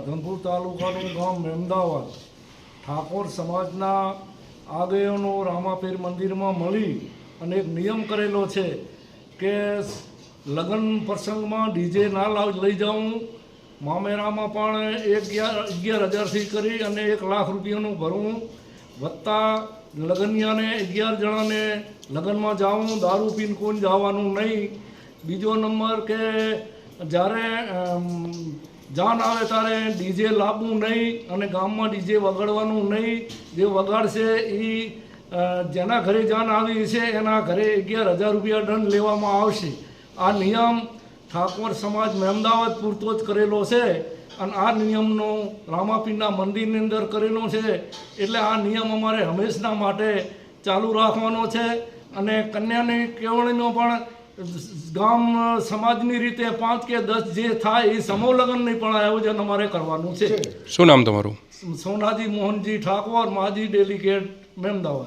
રાધનપુર તાલુકાનું ગામ મહેમદાવાદ ઠાકોર સમાજના આગેવાનો રામાપીર મંદિરમાં મળી અને એક નિયમ કરેલો છે કે લગ્ન પ્રસંગમાં ડીજે ના લઈ જાઉં, મામેરામાં પણ 11,000થી કરી અને 1 લાખ રૂપિયાનું ભરવું, વત્તા લગ્નિયાને 11 જણાને લગ્નમાં જાઉં, દારૂ પીને કોઈ જવાનું નહીં. બીજો નંબર કે જ્યારે જાન આવે ત્યારે ડીજે લાવવું નહીં અને ગામમાં ડીજે વગાડવાનું નહીં. જે વગાડશે એ જેના ઘરે જાન આવી છે એના ઘરે 11,000 રૂપિયા દંડ લેવામાં આવશે. આ નિયમ ઠાકોર સમાજ મહેમદાવાદ પૂરતો જ કરેલો છે અને આ નિયમનો રામાપીરના મંદિરની અંદર કરેલો છે. એટલે આ નિયમ અમારે હંમેશના માટે ચાલુ રાખવાનો છે. અને કન્યાની કેળવણીનો પણ ગામ સમાજની રીતે 5 કે 10 જે થાય એ સમૂહ લગ્નની પણ આયોજન અમારે કરવાનું છે. શું નામ તમારું? સોનાજી મોહનજી ઠાકોર, માજી ડેલિગેટ મહેમદાવાદ.